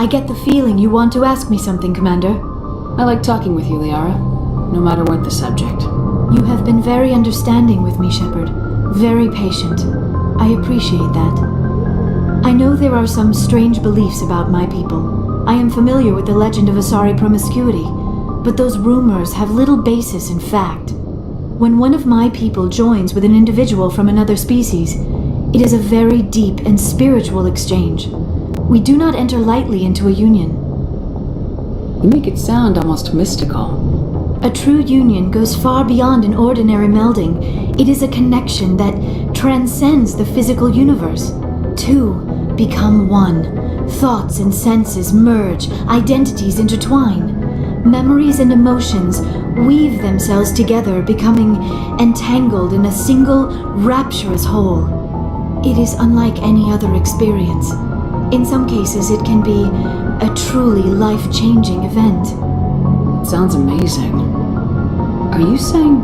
get the feeling you want to ask me something, Commander. I like talking with you, Liara, no matter what the subject. You have been very understanding with me, Shepard. Very patient. I appreciate that. I know there are some strange beliefs about my people. I am familiar with the legend of Asari promiscuity, but those rumors have little basis in fact. When one of my people joins with an individual from another species, it is a very deep and spiritual exchange. We do not enter lightly into a union. You make it sound almost mystical. A true union goes far beyond an ordinary melding. It is a connection that transcends the physical universe. Two become one. Thoughts and senses merge, identities intertwine. Memories and emotions weave themselves together, becoming entangled in a single, rapturous whole. It is unlike any other experience. In some cases, it can be a truly life-changing event. It sounds amazing. Are you saying...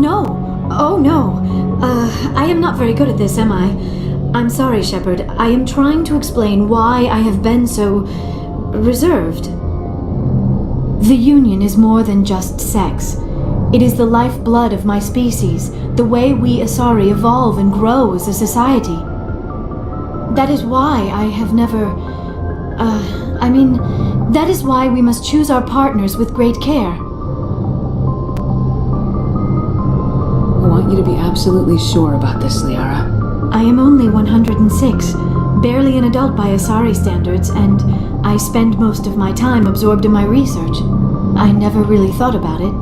No. Oh, no. I am not very good at this, am I? I'm sorry, Shepard. I am trying to explain why I have been so... reserved. The Union is more than just sex. It is the lifeblood of my species, the way we Asari evolve and grow as a society. That is why I have never... that is why we must choose our partners with great care. I want you to be absolutely sure about this, Liara. I am only 106, barely an adult by Asari standards, and I spend most of my time absorbed in my research. I never really thought about it.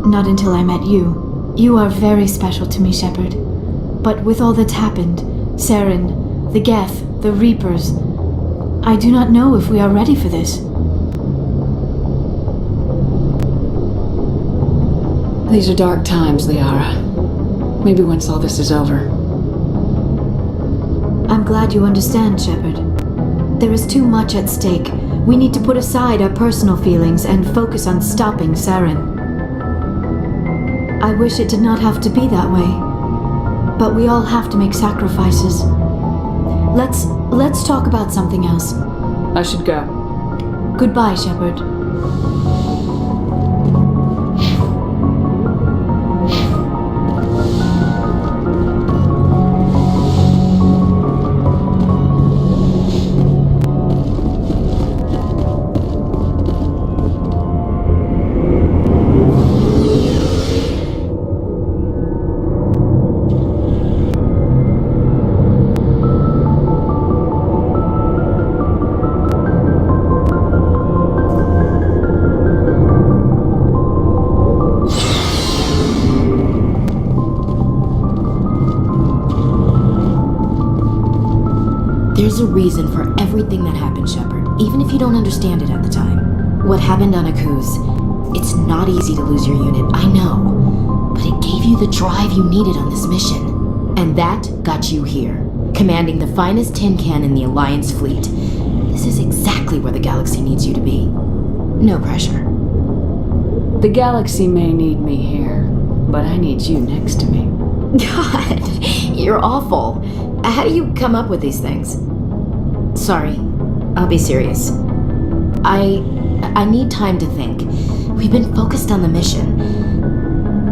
Not until I met you. You are very special to me, Shepard. But with all that's happened, Saren, the Geth, the Reapers, I do not know if we are ready for this. These are dark times, Liara. Maybe once all this is over. I'm glad you understand, Shepard. There is too much at stake. We need to put aside our personal feelings and focus on stopping Saren. I wish it did not have to be that way. But we all have to make sacrifices. Let's talk about something else. I should go. Goodbye, Shepard. There's a reason for everything that happened, Shepard, even if you don't understand it at the time. What happened on Akuz, it's not easy to lose your unit, I know. But it gave you the drive you needed on this mission. And that got you here, commanding the finest tin can in the Alliance fleet. This is exactly where the galaxy needs you to be. No pressure. The galaxy may need me here, but I need you next to me. God, you're awful. How do you come up with these things? Sorry, I'll be serious. I need time to think. We've been focused on the mission.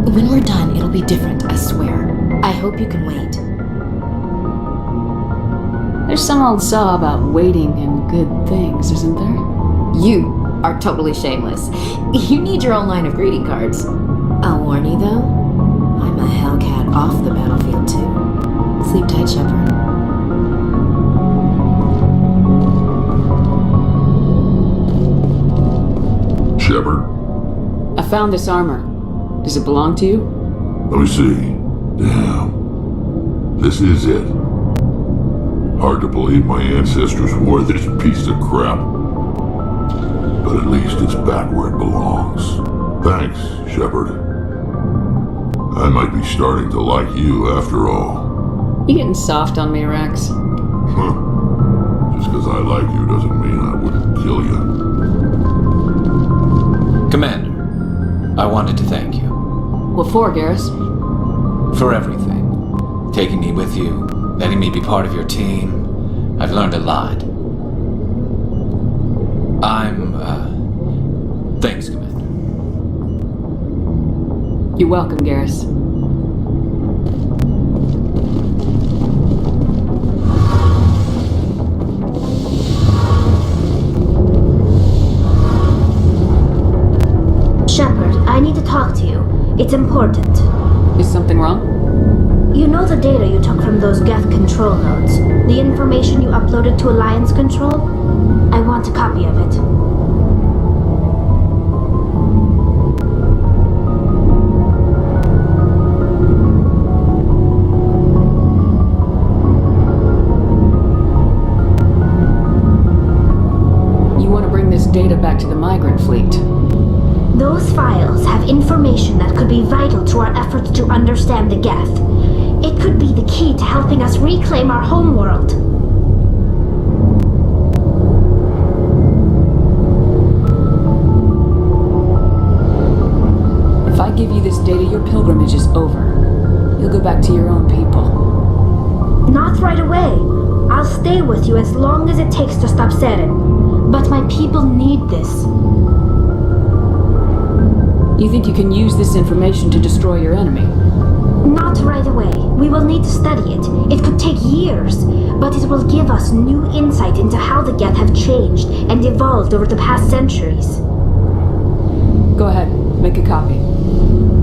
When we're done, it'll be different, I swear. I hope you can wait. There's some old saw about waiting and good things, isn't there? You are totally shameless. You need your own line of greeting cards. I'll warn you, though. I'm a Hellcat off the battlefield, too. Sleep tight, Shepard. Shepard? I found this armor. Does it belong to you? Let me see. Damn. This is it. Hard to believe my ancestors wore this piece of crap. But at least it's back where it belongs. Thanks, Shepard. I might be starting to like you after all. You getting soft on me, Rex? Just because I like you doesn't mean I wouldn't kill you. Commander, I wanted to thank you. What for, Garrus? For everything. Taking me with you, letting me be part of your team. I've learned a lot. Thanks, Commander. You're welcome, Garrus. Shepard, I need to talk to you. It's important. Is something wrong? You know the data you took from those Geth control nodes? The information you uploaded to Alliance Control? I want a copy of it. You want to bring this data back to the migrant fleet? Those files have information that could be vital to our efforts to understand the Geth. It could be the key to helping us reclaim our homeworld. If I give you this data, your pilgrimage is over. You'll go back to your own people. Not right away. I'll stay with you as long as it takes to stop Seren. But my people need this. You think you can use this information to destroy your enemy? Not right away. We will need to study it. It could take years, but it will give us new insight into how the Geth have changed and evolved over the past centuries. Go ahead, make a copy.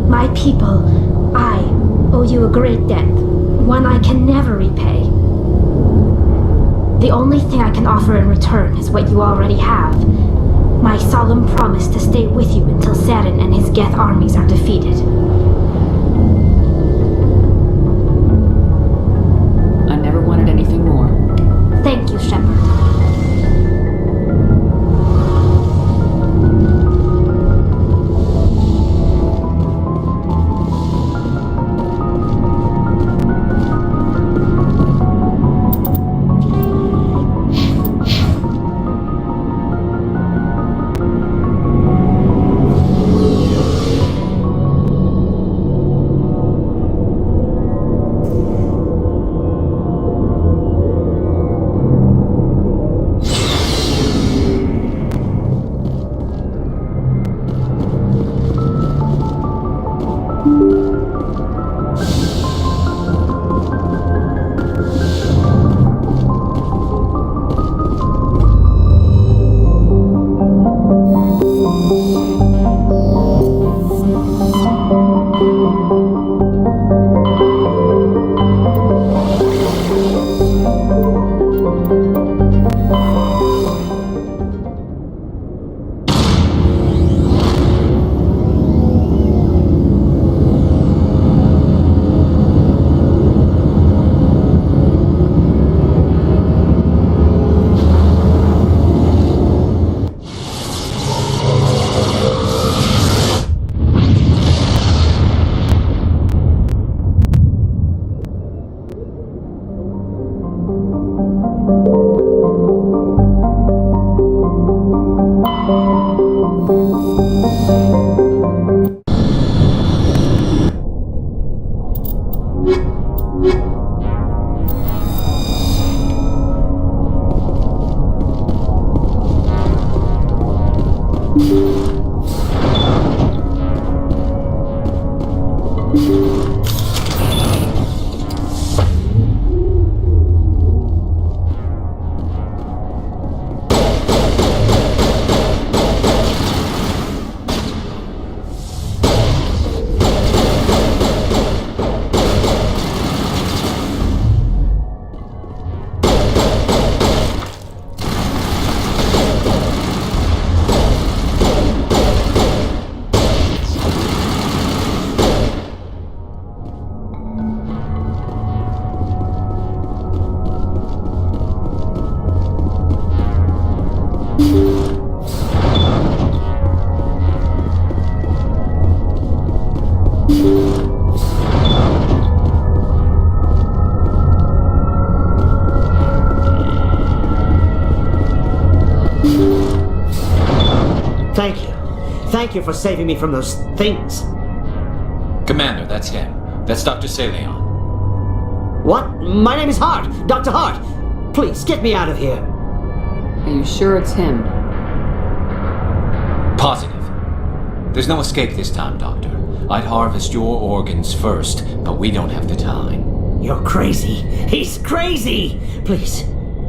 My people, I owe you a great debt, one I can never repay. The only thing I can offer in return is what you already have. My solemn promise to stay with you until Seren and his Geth armies are defeated. I never wanted anything more. Thank you, Shepard. Thank you. Thank you for saving me from those things. Commander, that's him. That's Dr. Saleon. What? My name is Hart. Dr. Hart. Please, get me out of here. Are you sure it's him? Positive. There's no escape this time, Doctor. I'd harvest your organs first, but we don't have the time. You're crazy. He's crazy! Please,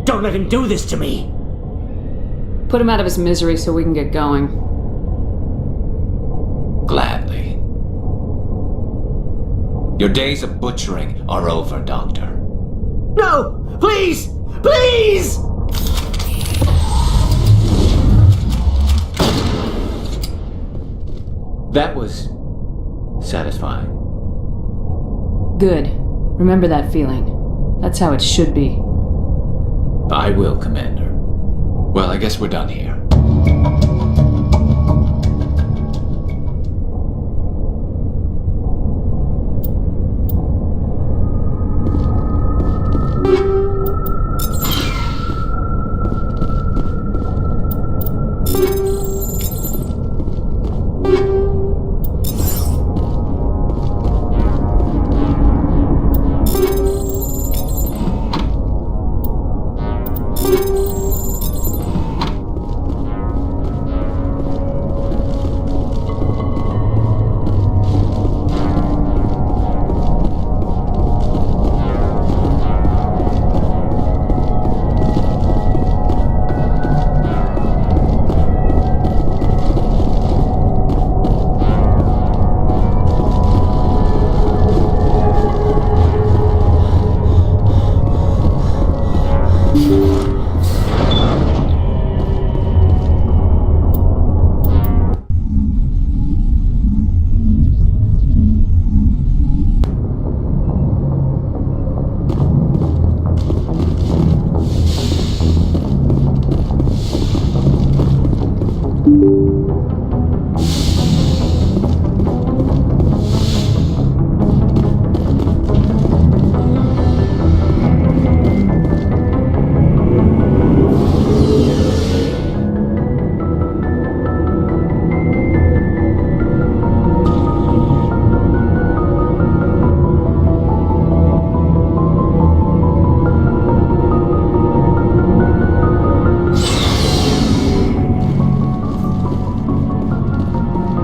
don't let him do this to me. Put him out of his misery so we can get going. Gladly. Your days of butchering are over, Doctor. No! Please! Please! That was satisfying. Good. Remember that feeling. That's how it should be. I will, Commander. Well, I guess we're done here.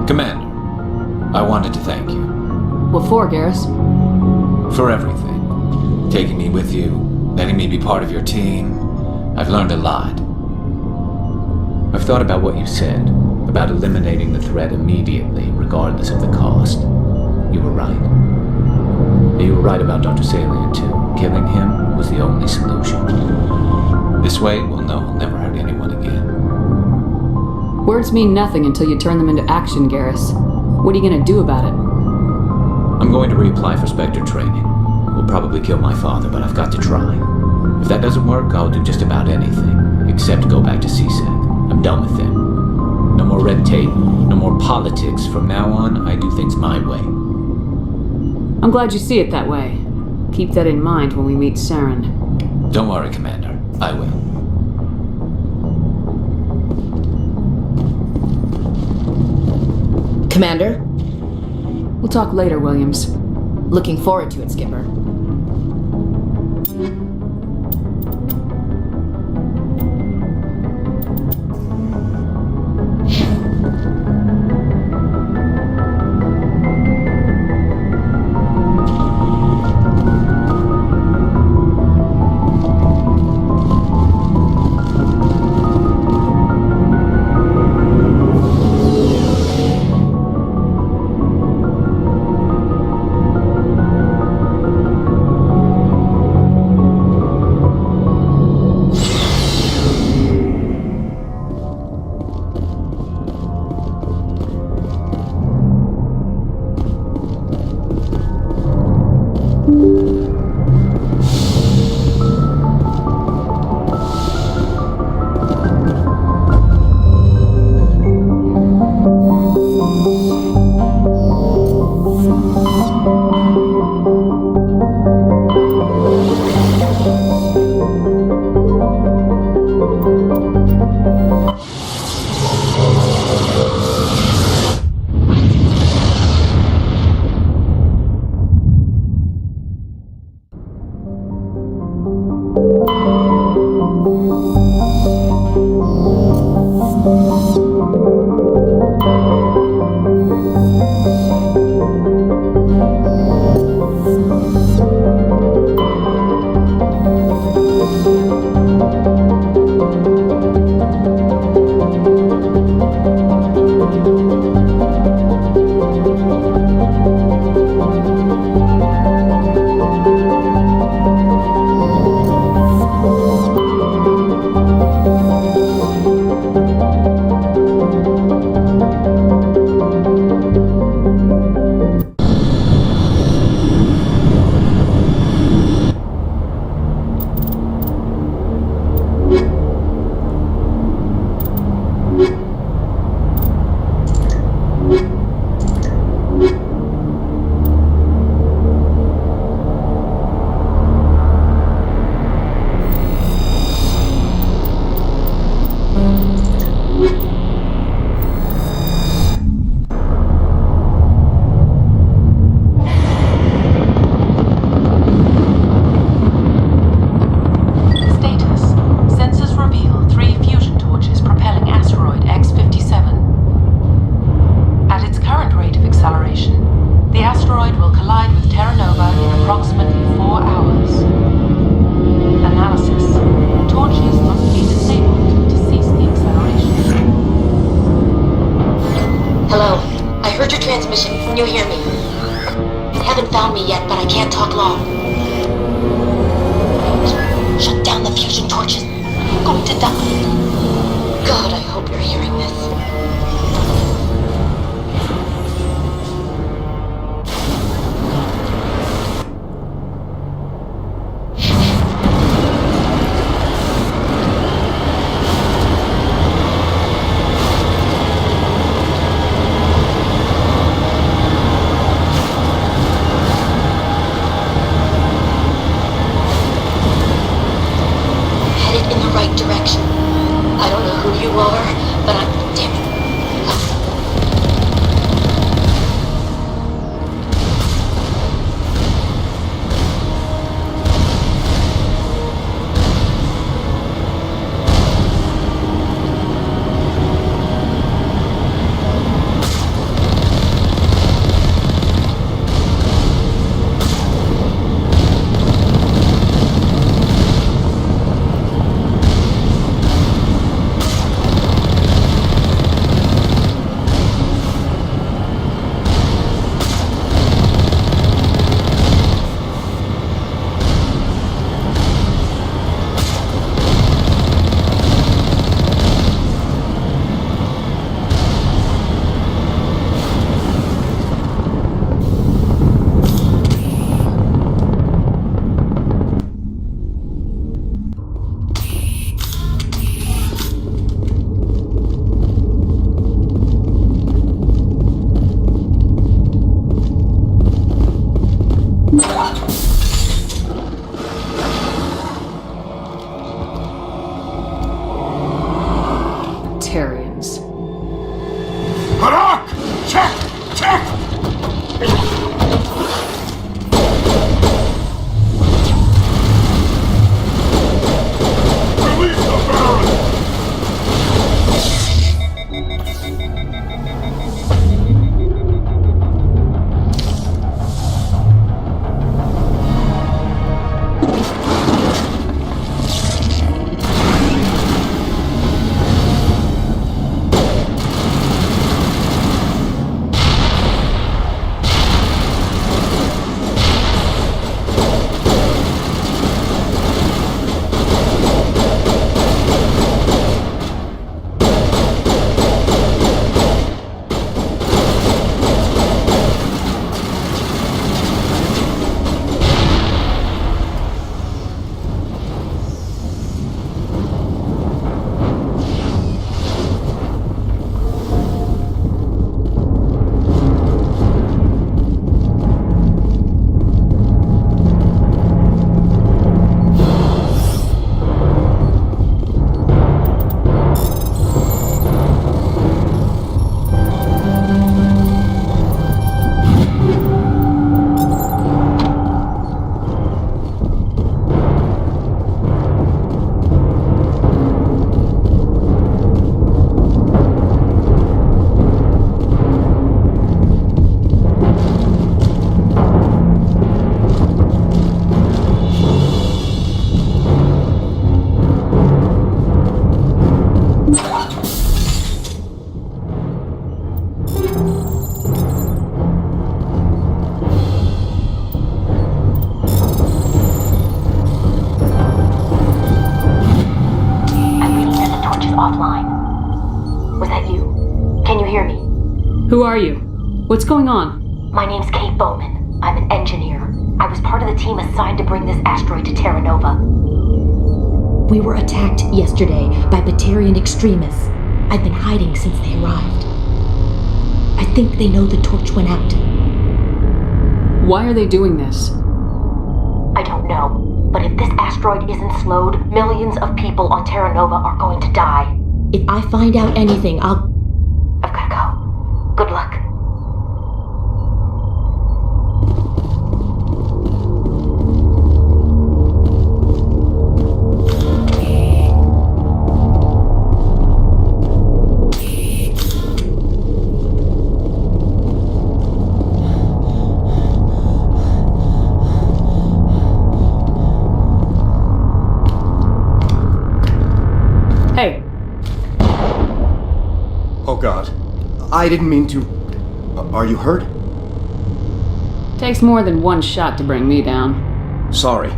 Commander, I wanted to thank you. What for, Garrus? For everything. Taking me with you, letting me be part of your team. I've learned a lot. I've thought about what you said, about eliminating the threat immediately, regardless of the cost. You were right. You were right about Dr. Salient, too. Killing him was the only solution. This way, we'll know he'll never hurt anyone again. Words mean nothing until you turn them into action, Garrus. What are you gonna do about it? I'm going to reapply for Spectre training. Will probably kill my father, but I've got to try. If that doesn't work, I'll do just about anything, except go back to CSEC. I'm done with them. No more red tape, no more politics. From now on, I do things my way. I'm glad you see it that way. Keep that in mind when we meet Saren. Don't worry, Commander. I will. Commander? We'll talk later, Williams. Looking forward to it, Skipper. you hear me? Haven't found me yet, but I can't talk long. Shut down the fusion torches. I'm going to die. God, I hope you're hearing this. Direction. I don't know who you are, but I'm... Damn it. Tarians. Harak! Check! Check! Release the Baron! Offline. Was that you? Can you hear me? Who are you? What's going on? My name's Kate Bowman. I'm an engineer. I was part of the team assigned to bring this asteroid to Terra Nova. We were attacked yesterday by Batarian extremists. I've been hiding since they arrived. I think they know the torch went out. Why are they doing this? I don't know. But if this asteroid isn't slowed, millions of people on Terra Nova are going to die. If I find out anything, I've gotta go. Good luck. Hey! Oh God. I didn't mean to... Are you hurt? Takes more than one shot to bring me down. Sorry.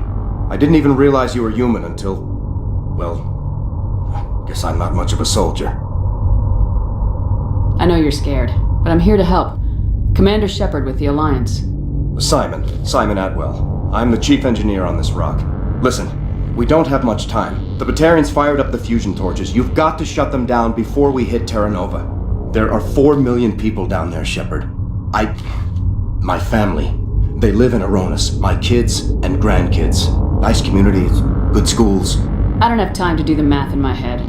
I didn't even realize you were human until... well, guess I'm not much of a soldier. I know you're scared, but I'm here to help. Commander Shepard with the Alliance. Simon Atwell. I'm the chief engineer on this rock. Listen, we don't have much time. The Batarians fired up the fusion torches. You've got to shut them down before we hit Terra Nova. There are 4 million people down there, Shepard. My family. They live in Aronis. My kids and grandkids. Nice communities, good schools. I don't have time to do the math in my head.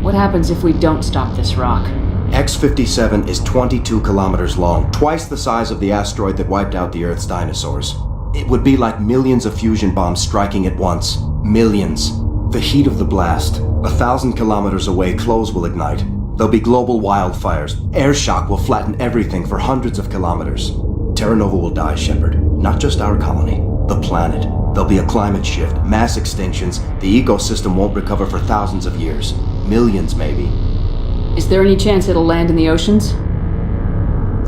What happens if we don't stop this rock? X57 is 22 kilometers long, twice the size of the asteroid that wiped out the Earth's dinosaurs. It would be like millions of fusion bombs striking at once. Millions. The heat of the blast. 1,000 kilometers away, clothes will ignite. There'll be global wildfires. Air shock will flatten everything for hundreds of kilometers. Terra Nova will die, Shepard. Not just our colony. The planet. There'll be a climate shift, mass extinctions. The ecosystem won't recover for thousands of years. Millions, maybe. Is there any chance it'll land in the oceans?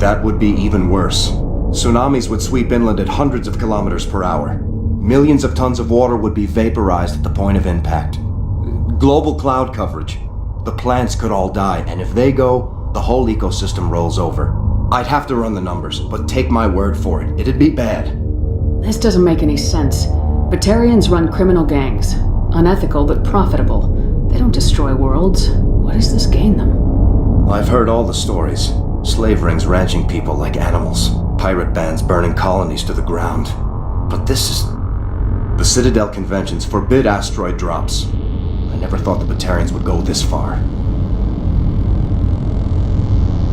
That would be even worse. Tsunamis would sweep inland at hundreds of kilometers per hour. Millions of tons of water would be vaporized at the point of impact. Global cloud coverage. The plants could all die, and if they go, the whole ecosystem rolls over. I'd have to run the numbers, but take my word for it. It'd be bad. This doesn't make any sense. Batarians run criminal gangs. Unethical, but profitable. They don't destroy worlds. What does this gain them? I've heard all the stories. Slave rings ranching people like animals. Pirate bands burning colonies to the ground. But this is... The Citadel conventions forbid asteroid drops. I never thought the Batarians would go this far.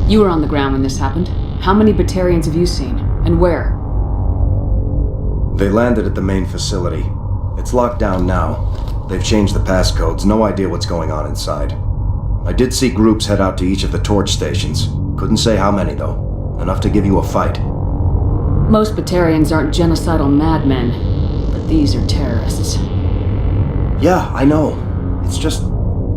You were on the ground when this happened. How many Batarians have you seen? And where? They landed at the main facility. It's locked down now. They've changed the passcodes. No idea what's going on inside. I did see groups head out to each of the torch stations. Couldn't say how many, though. Enough to give you a fight. Most Batarians aren't genocidal madmen, but these are terrorists. Yeah, I know. It's just...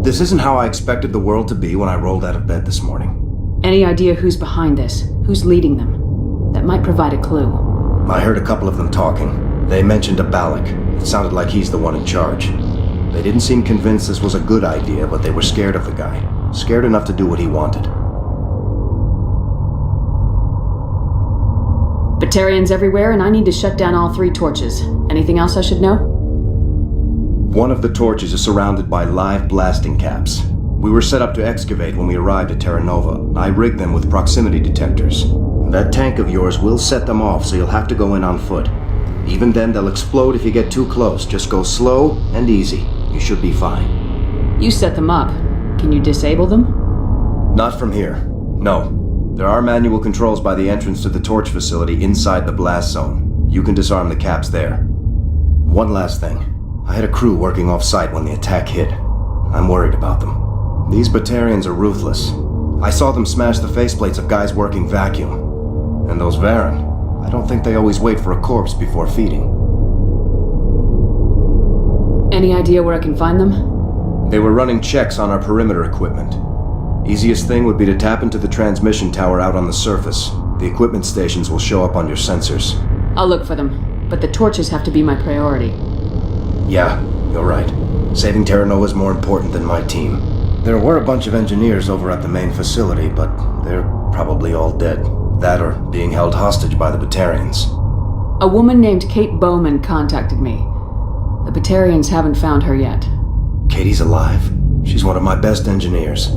This isn't how I expected the world to be when I rolled out of bed this morning. Any idea who's behind this? Who's leading them? That might provide a clue. I heard a couple of them talking. They mentioned a Balak. It sounded like he's the one in charge. They didn't seem convinced this was a good idea, but they were scared of the guy. Scared enough to do what he wanted. Batarians everywhere, and I need to shut down all 3 torches. Anything else I should know? One of the torches is surrounded by live blasting caps. We were set up to excavate when we arrived at Terra Nova. I rigged them with proximity detectors. That tank of yours will set them off, so you'll have to go in on foot. Even then, they'll explode if you get too close. Just go slow and easy. You should be fine. You set them up. Can you disable them? Not from here. No. There are manual controls by the entrance to the torch facility inside the blast zone. You can disarm the caps there. One last thing. I had a crew working off-site when the attack hit. I'm worried about them. These Batarians are ruthless. I saw them smash the faceplates of guys working vacuum. And those Varen, I don't think they always wait for a corpse before feeding. Any idea where I can find them? They were running checks on our perimeter equipment. Easiest thing would be to tap into the transmission tower out on the surface. The equipment stations will show up on your sensors. I'll look for them, but the torches have to be my priority. Yeah, you're right. Saving Terra Nova is more important than my team. There were a bunch of engineers over at the main facility, but they're probably all dead. That or being held hostage by the Batarians. A woman named Kate Bowman contacted me. The Batarians haven't found her yet. Katie's alive. She's one of my best engineers.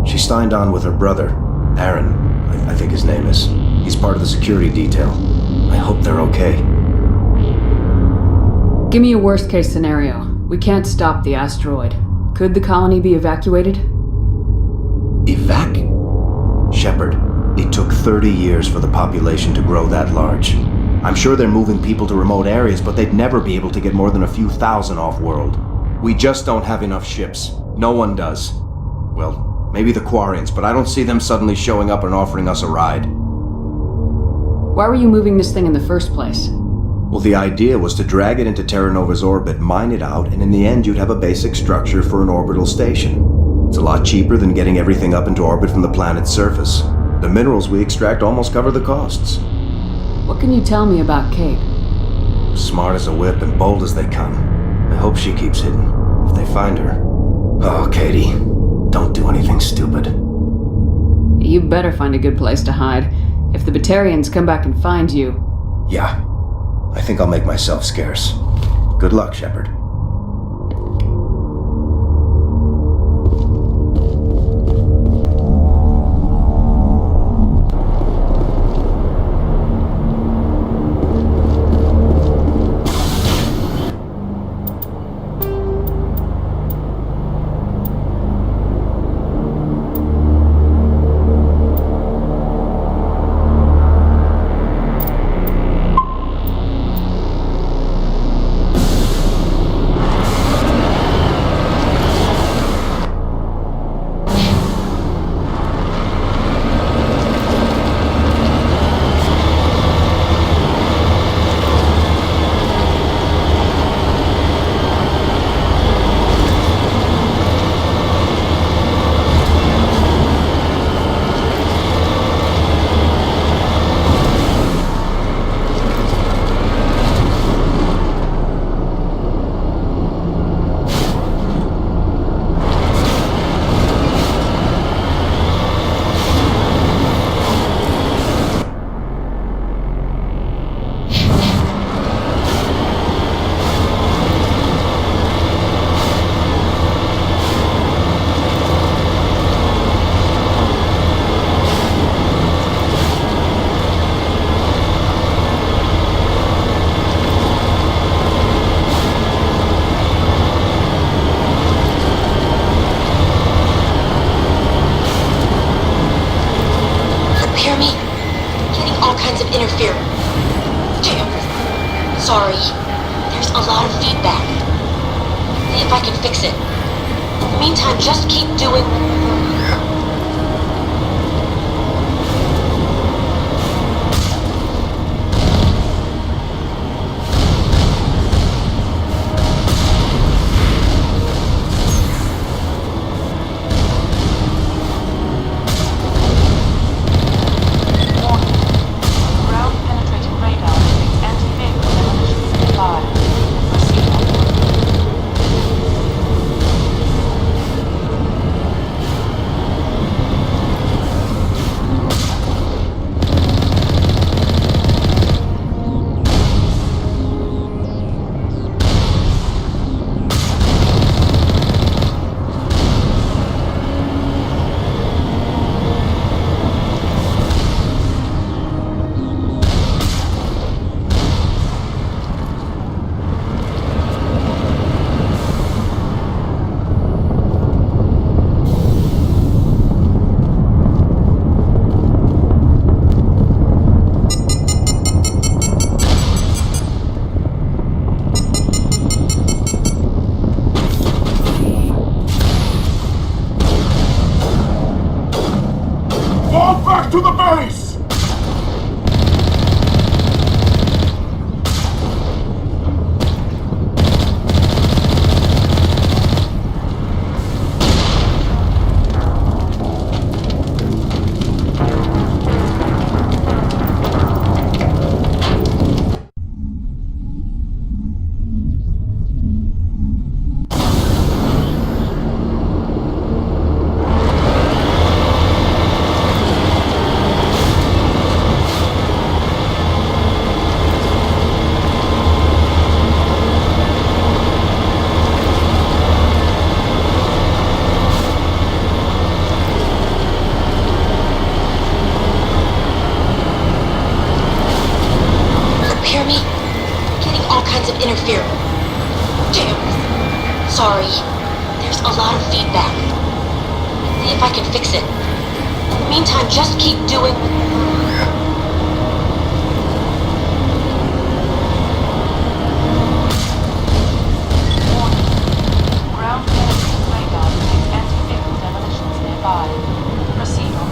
She signed on with her brother, Aaron, I think his name is. He's part of the security detail. I hope they're okay. Give me a worst-case scenario. We can't stop the asteroid. Could the colony be evacuated? Shepard, it took 30 years for the population to grow that large. I'm sure they're moving people to remote areas, but they'd never be able to get more than a few thousand off-world. We just don't have enough ships. No one does. Well, maybe the Quarians, but I don't see them suddenly showing up and offering us a ride. Why were you moving this thing in the first place? Well, the idea was to drag it into Terra Nova's orbit, mine it out, and in the end you'd have a basic structure for an orbital station. It's a lot cheaper than getting everything up into orbit from the planet's surface. The minerals we extract almost cover the costs. What can you tell me about Kate? Smart as a whip and bold as they come. I hope she keeps hidden. If they find her... Oh, Katie. Don't do anything stupid. You better find a good place to hide. If the Batarians come back and find you... Yeah. I think I'll make myself scarce. Good luck, Shepard. Sorry. There's a lot of feedback. See if I can fix it. In the meantime, just keep doing... To the base! Sorry. There's a lot of feedback. See if I can fix it. In the meantime, just keep doing... Ground penetrating radar detects anti-vehicle demolitions nearby. Proceed on.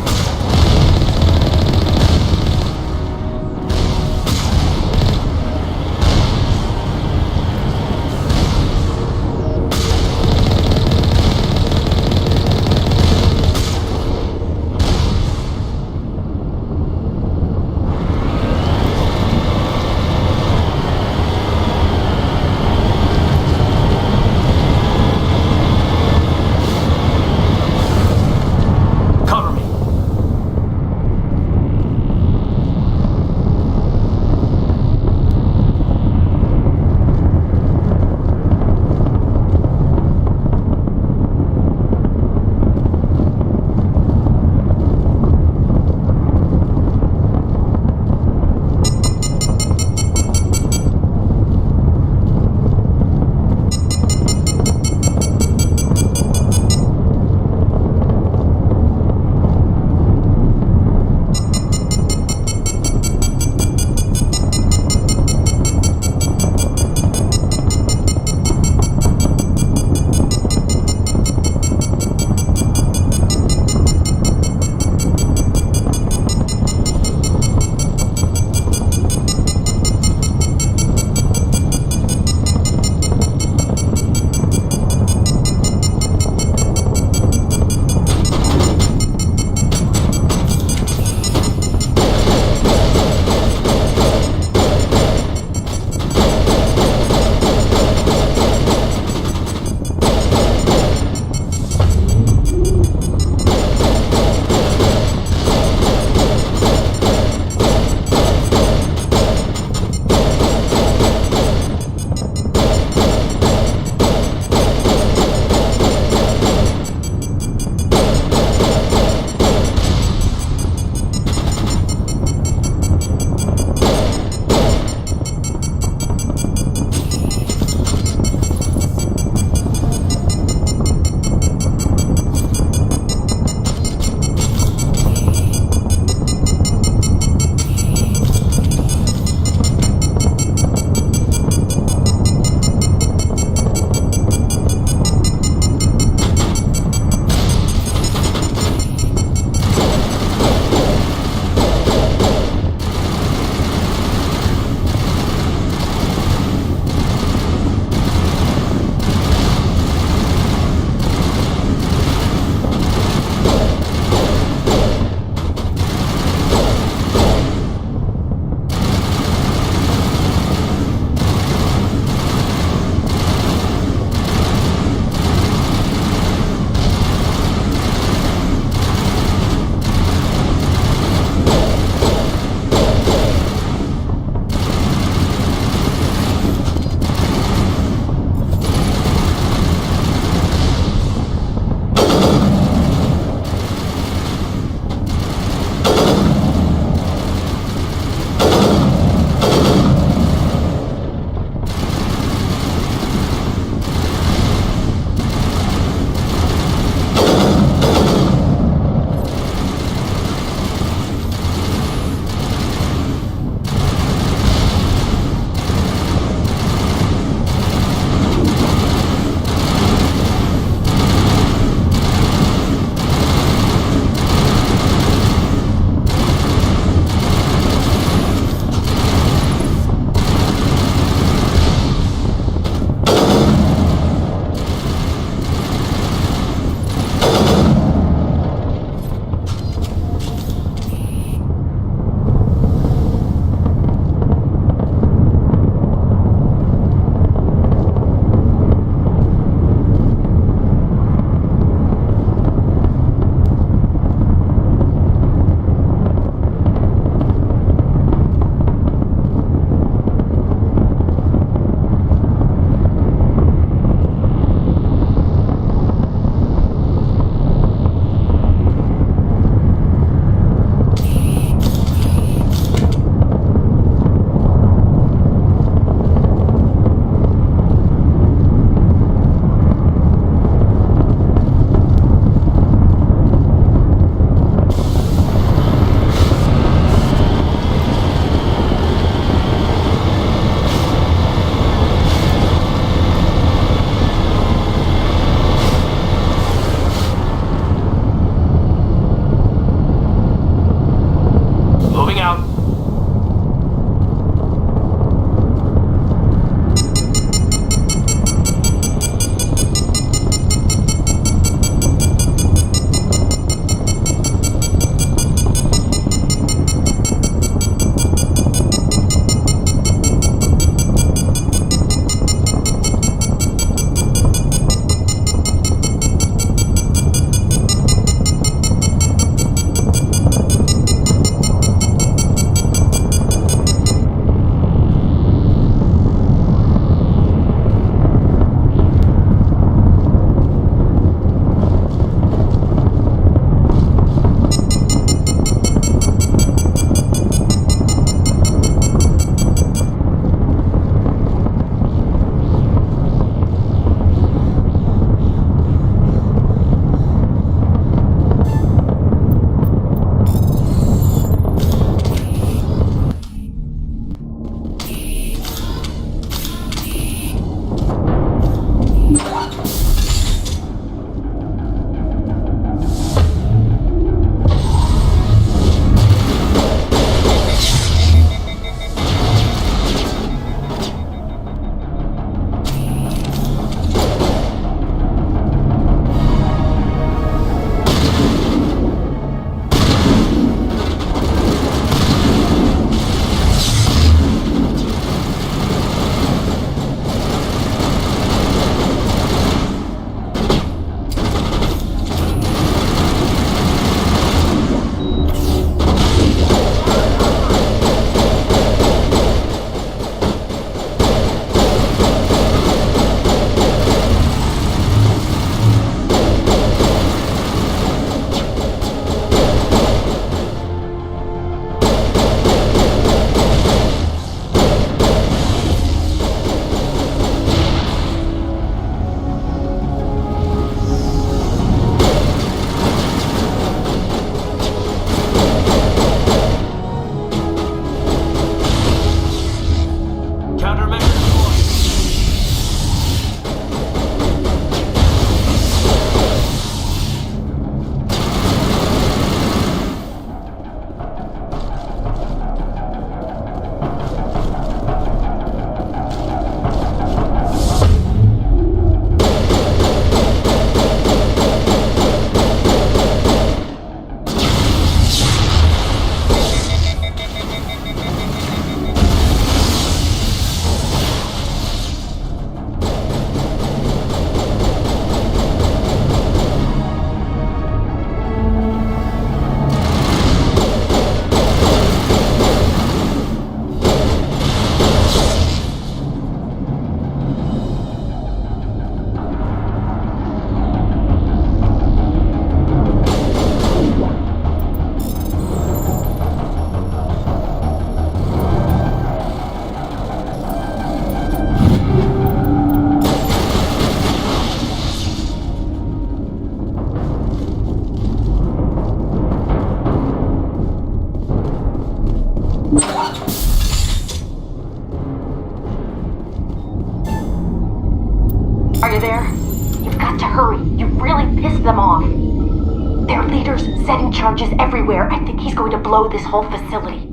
reactors, setting charges everywhere. I think he's going to blow this whole facility.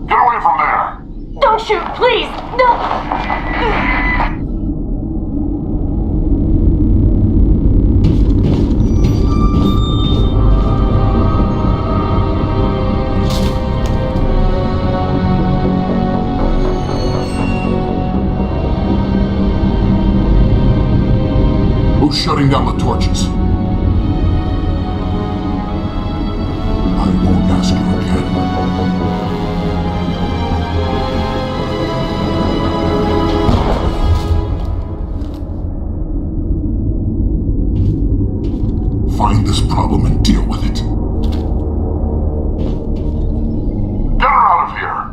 Get away from there! Don't shoot, please! No! Who's shutting down the torches? I won't ask you again. Find this problem and deal with it. Get her out of here!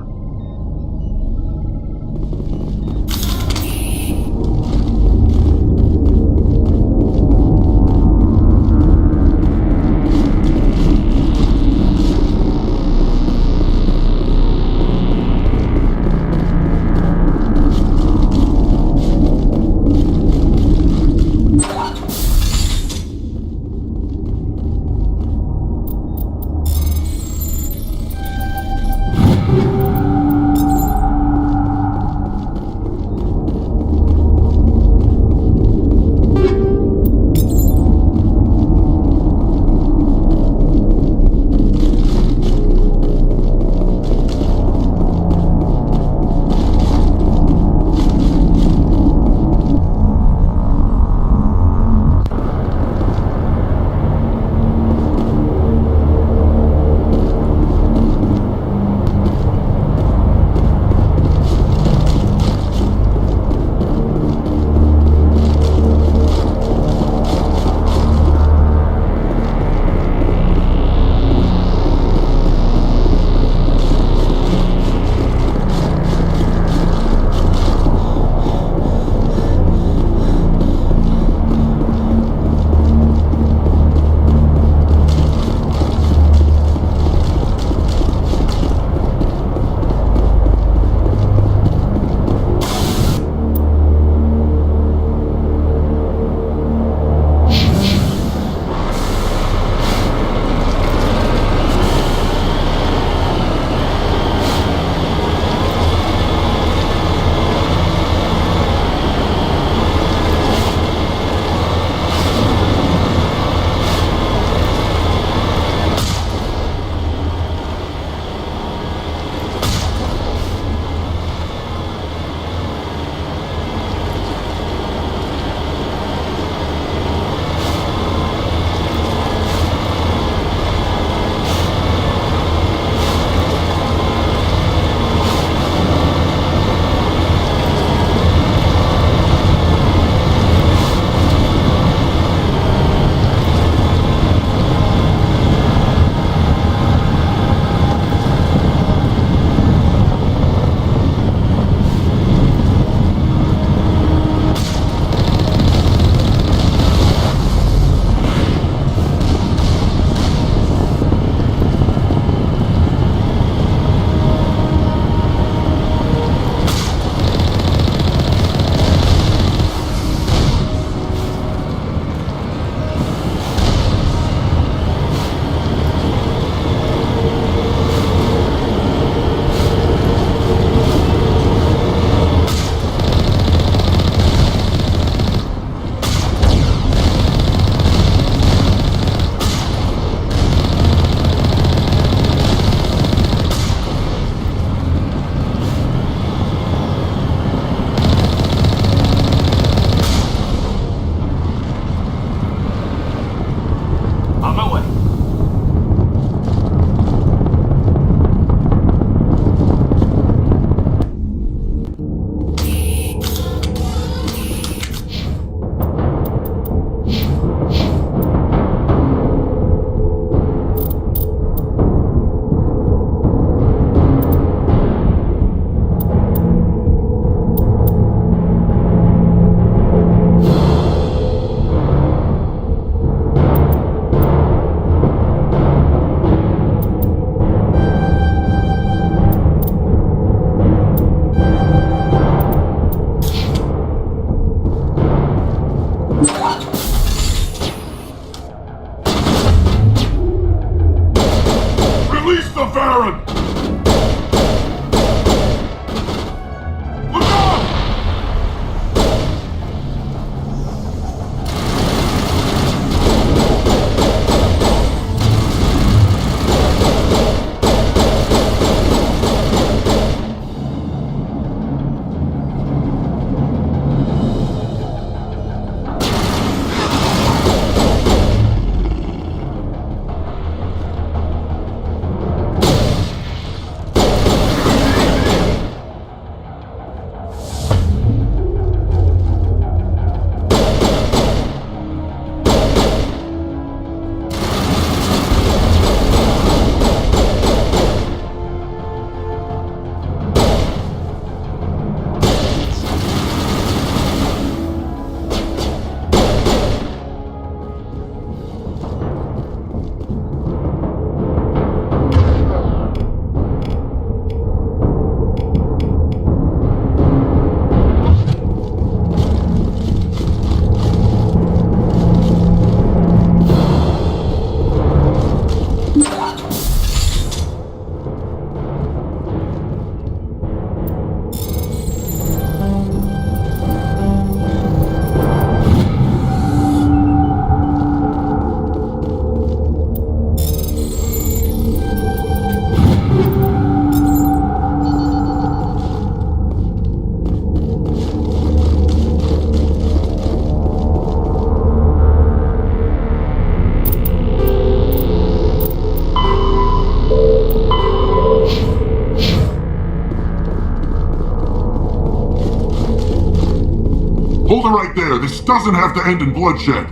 Hold it right there. This doesn't have to end in bloodshed.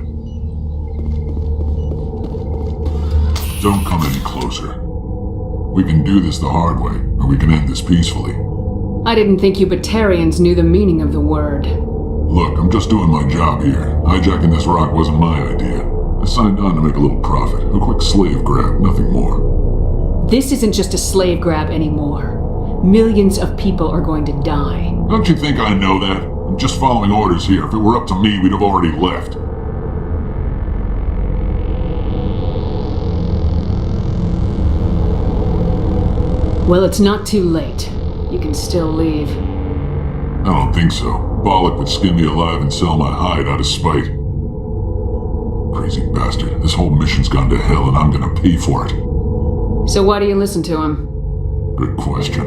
Don't come any closer. We can do this the hard way, or we can end this peacefully. I didn't think you Batarians knew the meaning of the word. Look, I'm just doing my job here. Hijacking this rock wasn't my idea. I signed on to make a little profit. A quick slave grab, nothing more. This isn't just a slave grab anymore. Millions of people are going to die. Don't you think I know that? I'm just following orders here. If it were up to me, we'd have already left. Well, it's not too late. You can still leave. I don't think so. Bollock would skin me alive and sell my hide out of spite. Crazy bastard. This whole mission's gone to hell and I'm gonna pay for it. So why do you listen to him? Good question.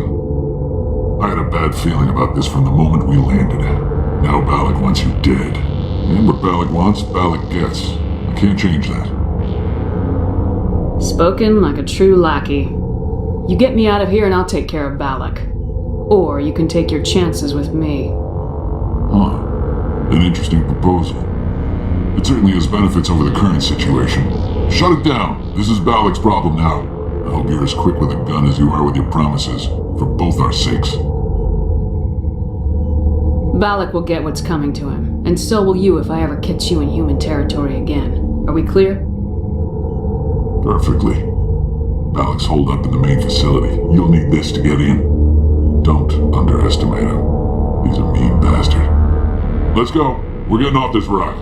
I had a bad feeling about this from the moment we landed. Now Bollock wants you dead. And what Bollock wants, Bollock gets. I can't change that. Spoken like a true lackey. You get me out of here and I'll take care of Balak. Or you can take your chances with me. Huh. An interesting proposal. It certainly has benefits over the current situation. Shut it down. This is Balak's problem now. I hope you're as quick with a gun as you are with your promises. For both our sakes. Balak will get what's coming to him. And so will you if I ever catch you in human territory again. Are we clear? Perfectly. Balak's holed up in the main facility. You'll need this to get in. Don't underestimate him. He's a mean bastard. Let's go. We're getting off this rock.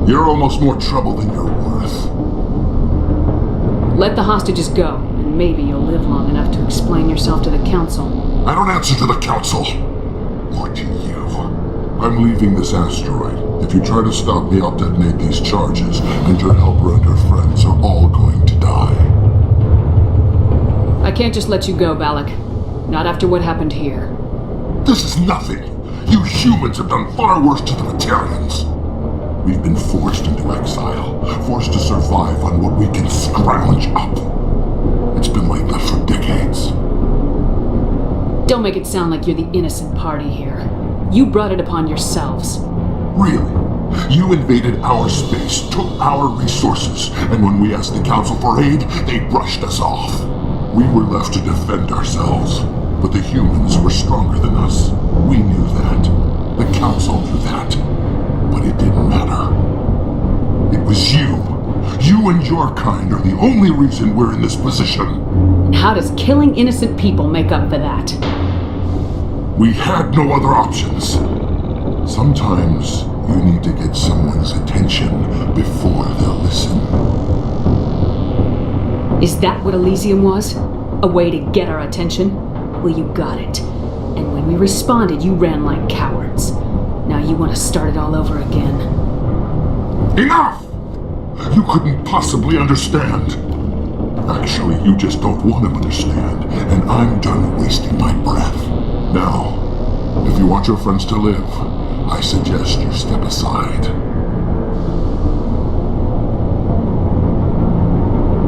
You're almost more trouble than you're worth. Let the hostages go, and maybe you'll live long enough to explain yourself to the Council. I don't answer to the Council. Or to you. I'm leaving this asteroid. If you try to stop me, I'll detonate these charges, and your helper and her friends are all going to die. I can't just let you go, Valak. Not after what happened here. This is nothing. You humans have done far worse to the Batarians. We've been forced into exile, forced to survive on what we can scrounge up. It's been like that for decades. Don't make it sound like you're the innocent party here. You brought it upon yourselves. Really? You invaded our space, took our resources, and when we asked the Council for aid, they brushed us off. We were left to defend ourselves, but the humans were stronger than us. We knew that. The Council knew that. But it didn't matter. It was you. You and your kind are the only reason we're in this position. And how does killing innocent people make up for that? We had no other options. Sometimes you need to get someone's attention before they'll listen. Is that what Elysium was? A way to get our attention? Well, you got it. And when we responded, you ran like cowards. Now you want to start it all over again. Enough! You couldn't possibly understand. Actually, you just don't want to understand, and I'm done wasting my breath. Now, if you want your friends to live, I suggest you step aside.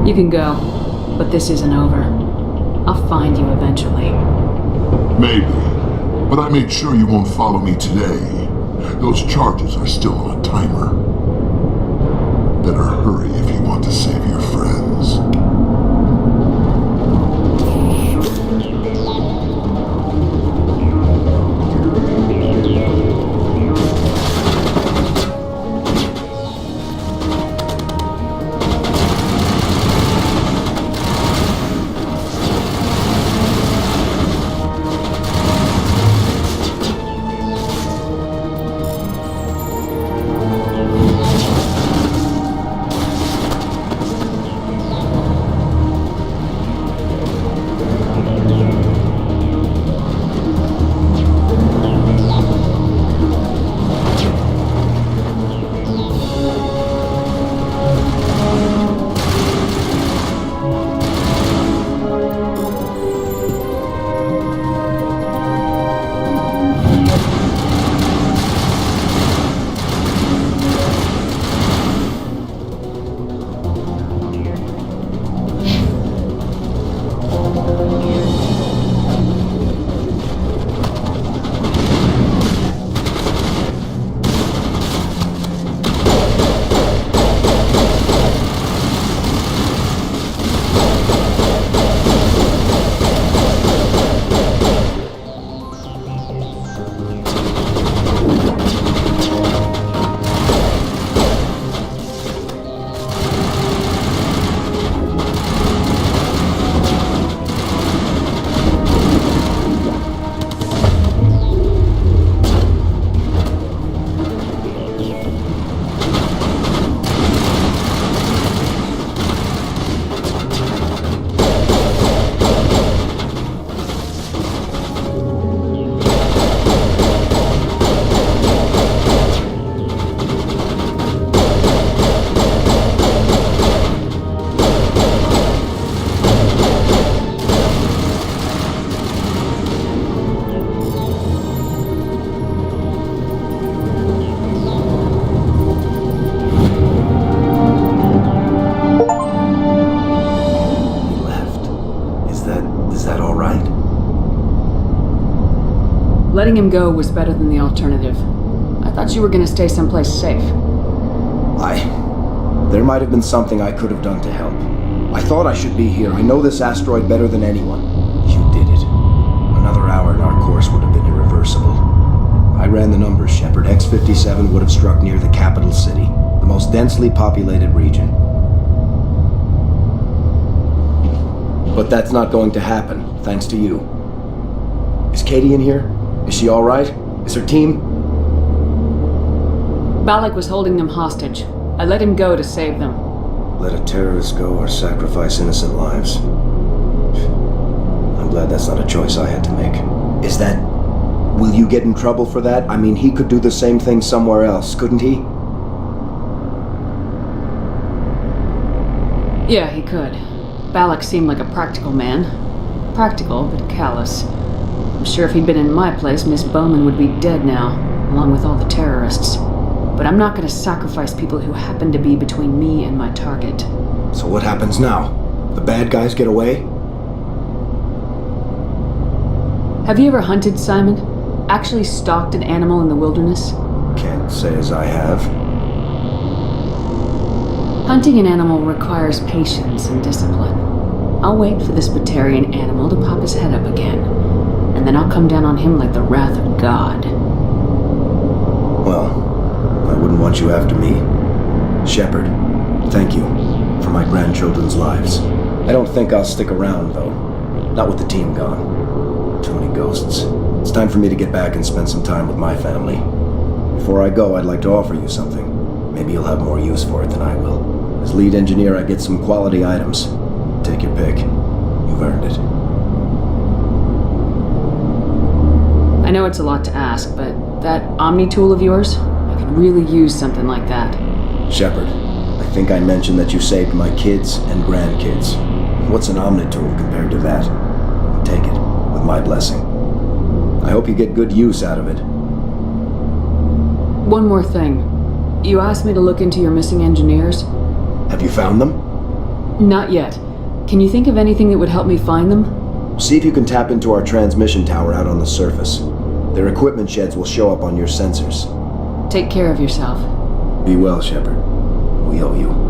You can go, but this isn't over. I'll find you eventually. Maybe, but I made sure you won't follow me today. Those charges are still on a timer. Better hurry if you want to save your friends. Letting him go was better than the alternative. I thought you were gonna stay someplace safe. There might have been something I could have done to help. I thought I should be here. I know this asteroid better than anyone. You did it. Another hour and our course would have been irreversible. I ran the numbers, Shepard. X57 would have struck near the capital city, the most densely populated region. But that's not going to happen, thanks to you. Is Katie in here? Is she all right? Is her team? Balak was holding them hostage. I let him go to save them. Let a terrorist go or sacrifice innocent lives. I'm glad that's not a choice I had to make. Is that... Will you get in trouble for that? I mean, he could do the same thing somewhere else, couldn't he? Yeah, he could. Balak seemed like a practical man. Practical, but callous. I'm sure if he'd been in my place, Miss Bowman would be dead now, along with all the terrorists. But I'm not gonna sacrifice people who happen to be between me and my target. So what happens now? The bad guys get away? Have you ever hunted, Simon? Actually stalked an animal in the wilderness? Can't say as I have. Hunting an animal requires patience and discipline. I'll wait for this Batarian animal to pop his head up again, and then I'll come down on him like the wrath of God. Well, I wouldn't want you after me. Shepard, thank you for my grandchildren's lives. I don't think I'll stick around, though. Not with the team gone. Too many ghosts. It's time for me to get back and spend some time with my family. Before I go, I'd like to offer you something. Maybe you'll have more use for it than I will. As lead engineer, I get some quality items. Take your pick. You've earned it. I know it's a lot to ask, but that Omni tool of yours, I could really use something like that. Shepard, I think I mentioned that you saved my kids and grandkids. What's an Omni tool compared to that? Take it, with my blessing. I hope you get good use out of it. One more thing. You asked me to look into your missing engineers? Have you found them? Not yet. Can you think of anything that would help me find them? See if you can tap into our transmission tower out on the surface. Their equipment sheds will show up on your sensors. Take care of yourself. Be well, Shepard. We owe you.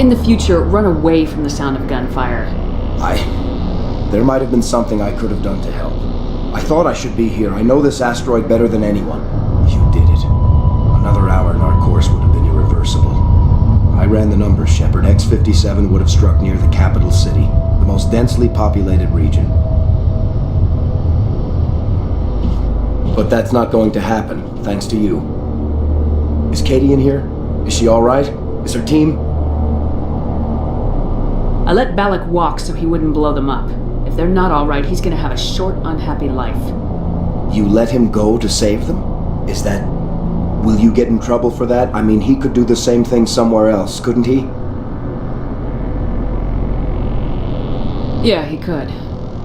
In the future, run away from the sound of gunfire. There might have been something I could have done to help. I thought I should be here. I know this asteroid better than anyone. You did it. Another hour and our course would have been irreversible. I ran the numbers, Shepard. X57 would have struck near the capital city, the most densely populated region. But that's not going to happen, thanks to you. Is Katie in here? Is she all right? Is her team? I let Balak walk so he wouldn't blow them up. If they're not all right, he's gonna have a short, unhappy life. You let him go to save them? Is that... Will you get in trouble for that? I mean, he could do the same thing somewhere else, couldn't he? Yeah, he could.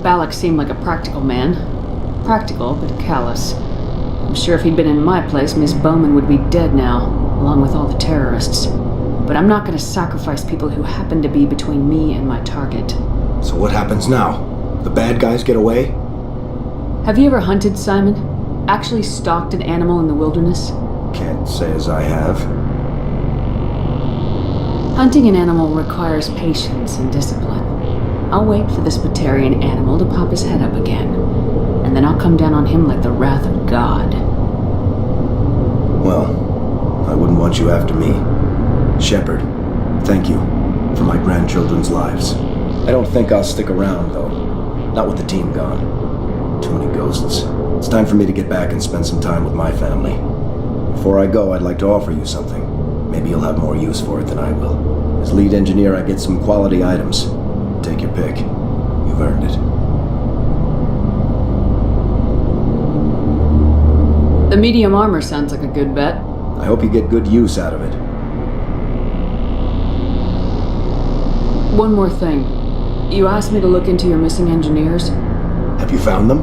Balak seemed like a practical man. Practical, but callous. I'm sure if he'd been in my place, Miss Bowman would be dead now, along with all the terrorists. But I'm not gonna sacrifice people who happen to be between me and my target. So what happens now? The bad guys get away? Have you ever hunted, Simon? Actually stalked an animal in the wilderness? Can't say as I have. Hunting an animal requires patience and discipline. I'll wait for this Batarian animal to pop his head up again, and then I'll come down on him like the wrath of God. Well, I wouldn't want you after me. Shepard, thank you for my grandchildren's lives. I don't think I'll stick around, though. Not with the team gone. Too many ghosts. It's time for me to get back and spend some time with my family. Before I go, I'd like to offer you something. Maybe you'll have more use for it than I will. As lead engineer, I get some quality items. Take your pick. You've earned it. The medium armor sounds like a good bet. I hope you get good use out of it. One more thing. You asked me to look into your missing engineers? Have you found them?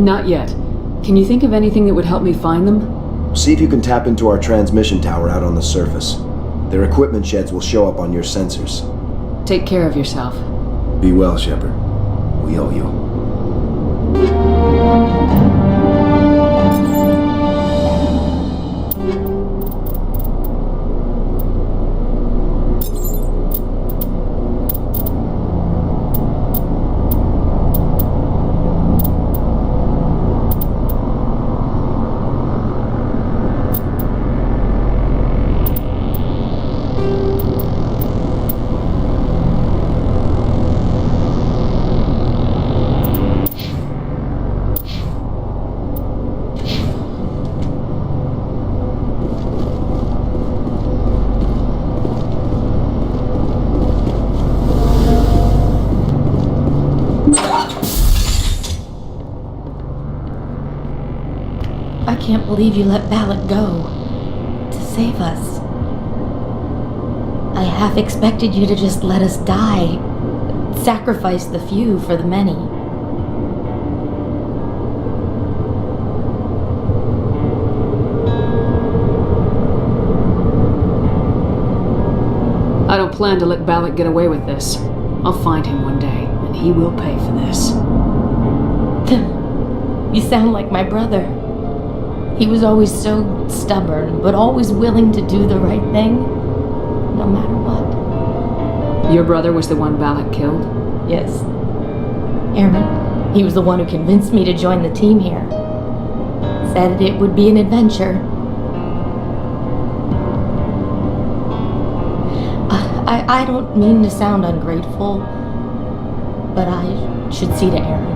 Not yet. Can you think of anything that would help me find them? See if you can tap into our transmission tower out on the surface. Their equipment sheds will show up on your sensors. Take care of yourself. Be well, Shepard. We owe you. I can't believe you let Balak go. To save us. I half expected you to just let us die. Sacrifice the few for the many. I don't plan to let Balak get away with this. I'll find him one day, and he will pay for this. You sound like my brother. He was always so stubborn, but always willing to do the right thing, no matter what. Your brother was the one Balak killed? Yes. Aaron. He was the one who convinced me to join the team here. Said it would be an adventure. I don't mean to sound ungrateful, but I should see to Aaron.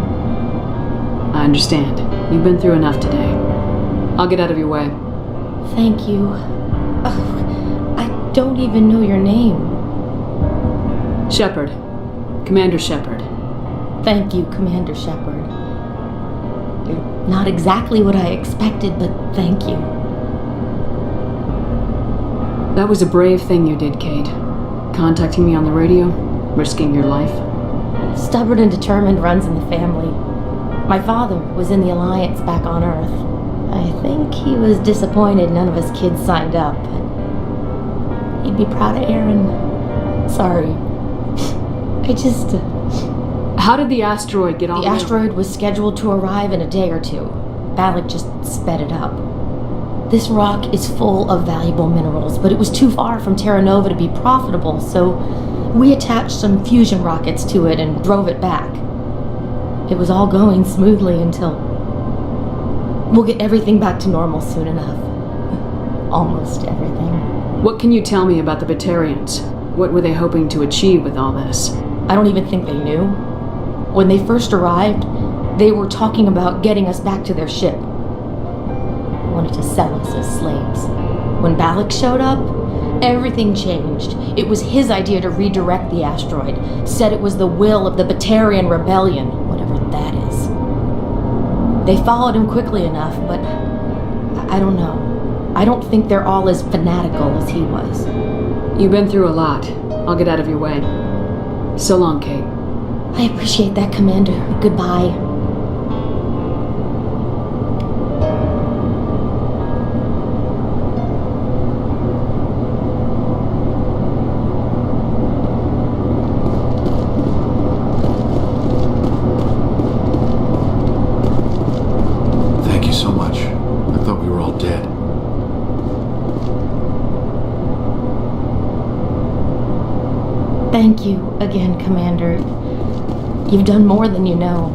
I understand. You've been through enough today. I'll get out of your way. Thank you. I don't even know your name. Shepard. Commander Shepard. Thank you, Commander Shepard. You're not exactly what I expected, but thank you. That was a brave thing you did, Kate. Contacting me on the radio, risking your life. Stubborn and determined runs in the family. My father was in the Alliance back on Earth. I think he was disappointed none of his kids signed up, but he'd be proud of Aaron. Sorry. I just... How did the asteroid get on? The asteroid was scheduled to arrive in a day or two. Balak just sped it up. This rock is full of valuable minerals, but it was too far from Terra Nova to be profitable, so we attached some fusion rockets to it and drove it back. It was all going smoothly until... We'll get everything back to normal soon enough. Almost everything. What can you tell me about the Batarians? What were they hoping to achieve with all this? I don't even think they knew. When they first arrived, they were talking about getting us back to their ship. They wanted to sell us as slaves. When Balak showed up, everything changed. It was his idea to redirect the asteroid. Said it was the will of the Batarian Rebellion, whatever that is. They followed him quickly enough, but I don't know. I don't think they're all as fanatical as he was. You've been through a lot. I'll get out of your way. So long, Kate. I appreciate that, Commander. Goodbye. Thank you so much. I thought we were all dead. Thank you again, Commander. You've done more than you know.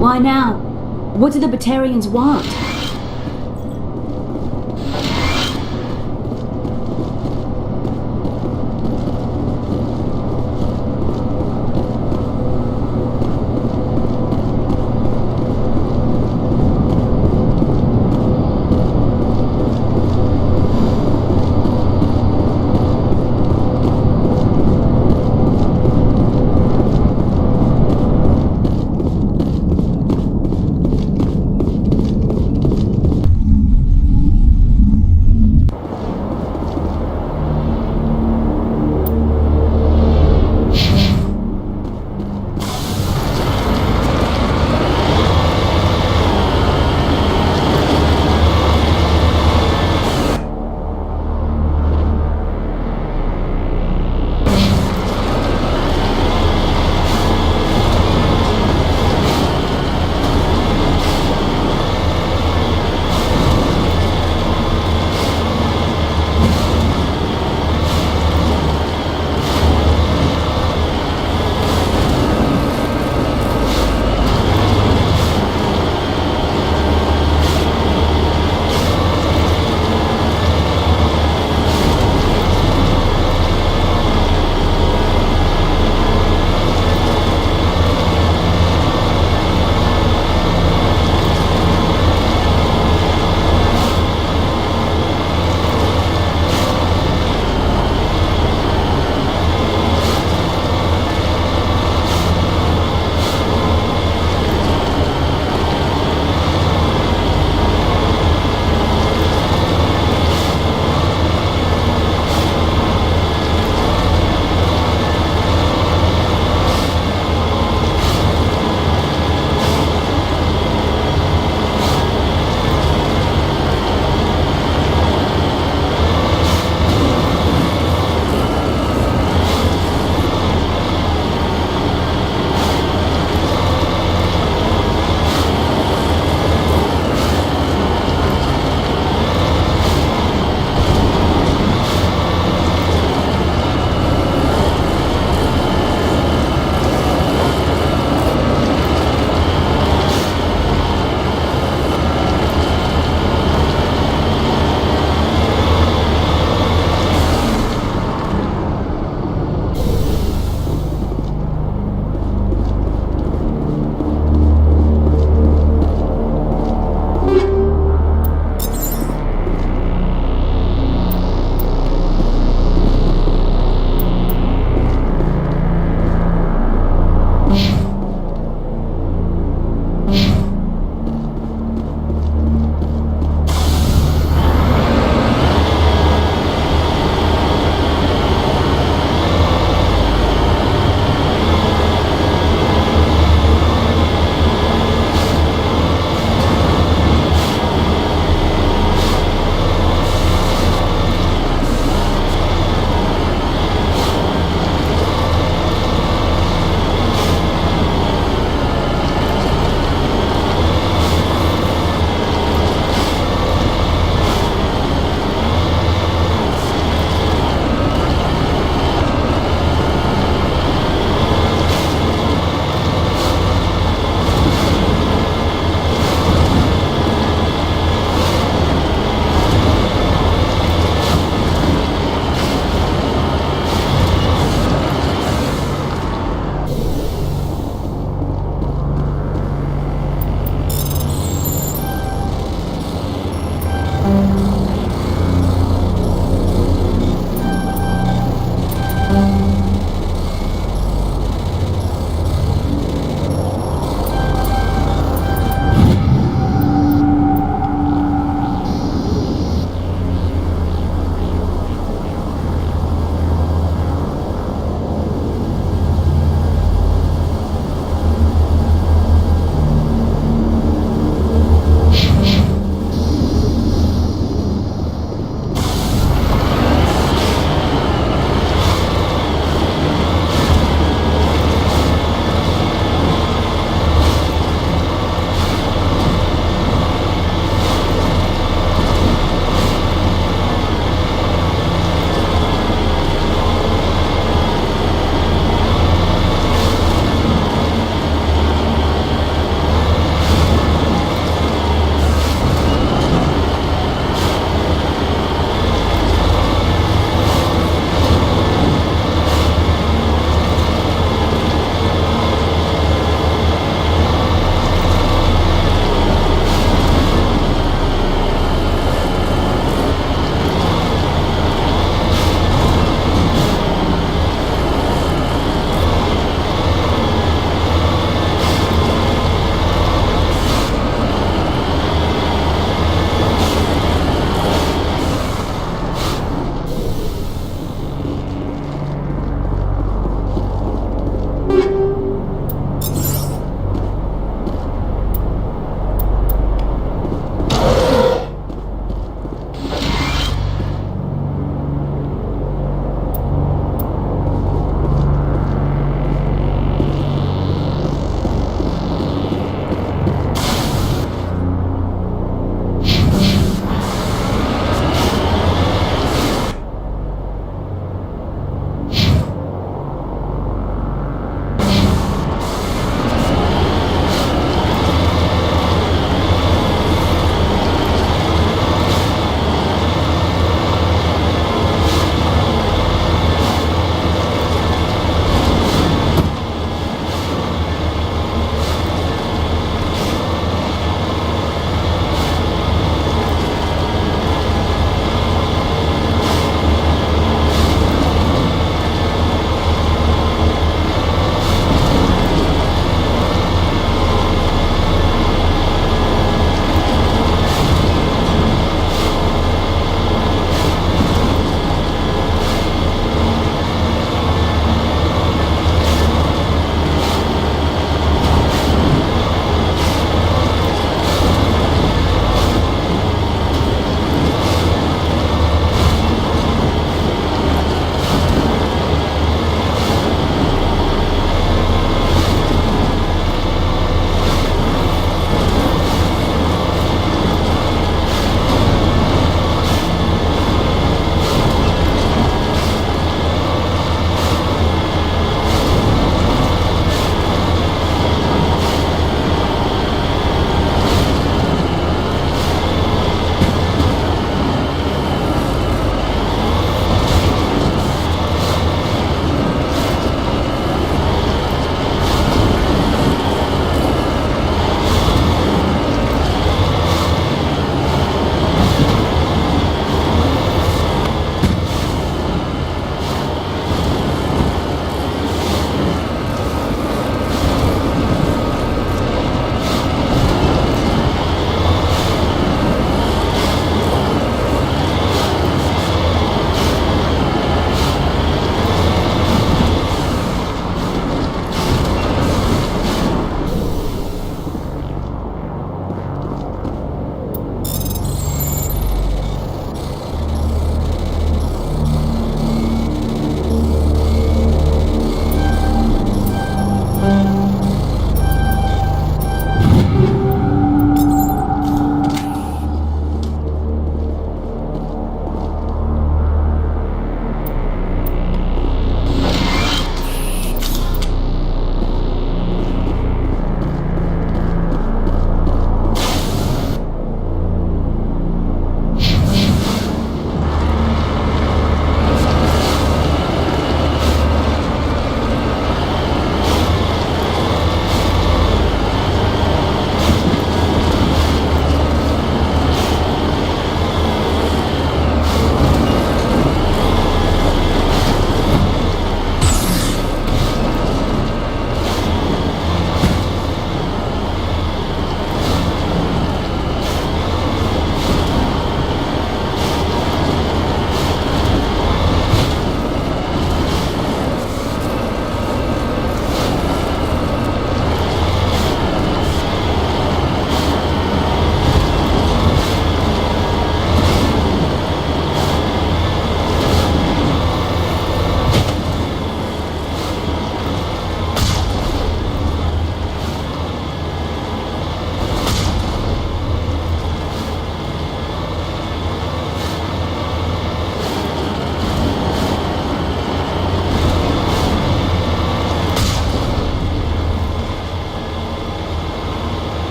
Why now? What do the Batarians want?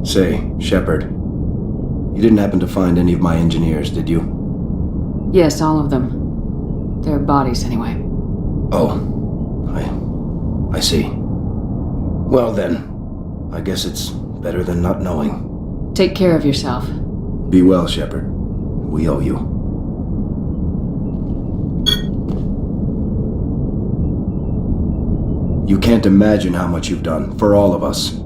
Say, Shepard, you didn't happen to find any of my engineers, did you? Yes, all of them. Their bodies, anyway. Oh, I see. Well then, I guess it's better than not knowing. Take care of yourself. Be well, Shepard. We owe you. You can't imagine how much you've done for all of us.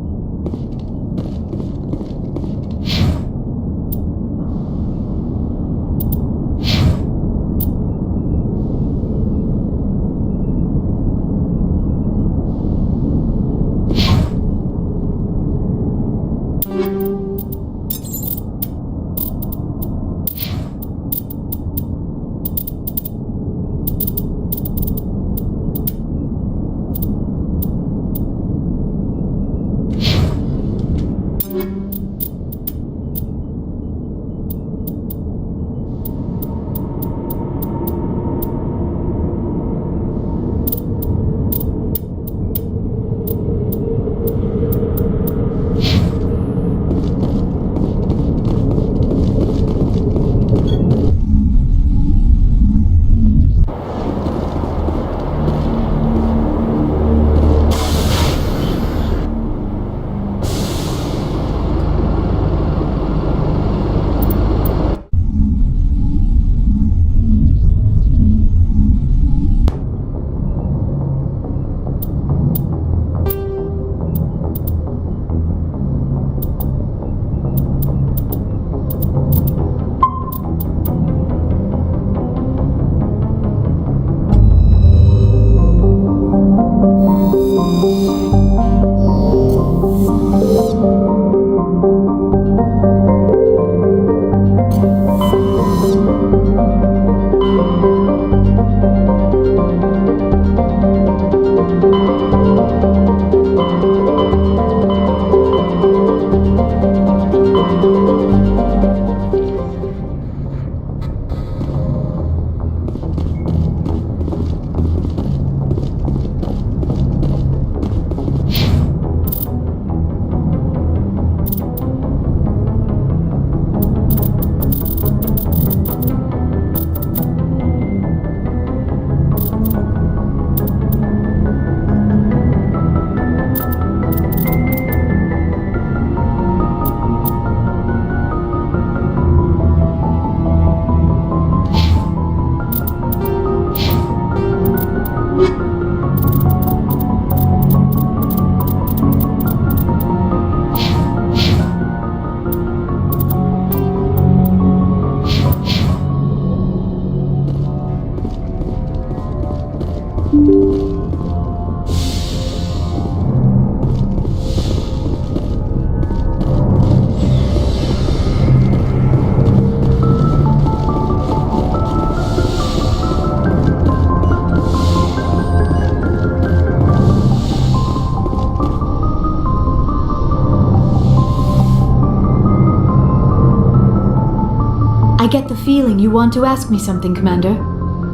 I get the feeling you want to ask me something, Commander.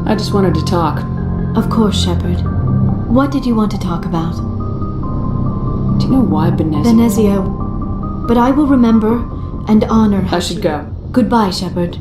I just wanted to talk. Of course, Shepard. What did you want to talk about? Do you know why Benezia... Benezia. But I will remember and honor how I should go. Goodbye, Shepard.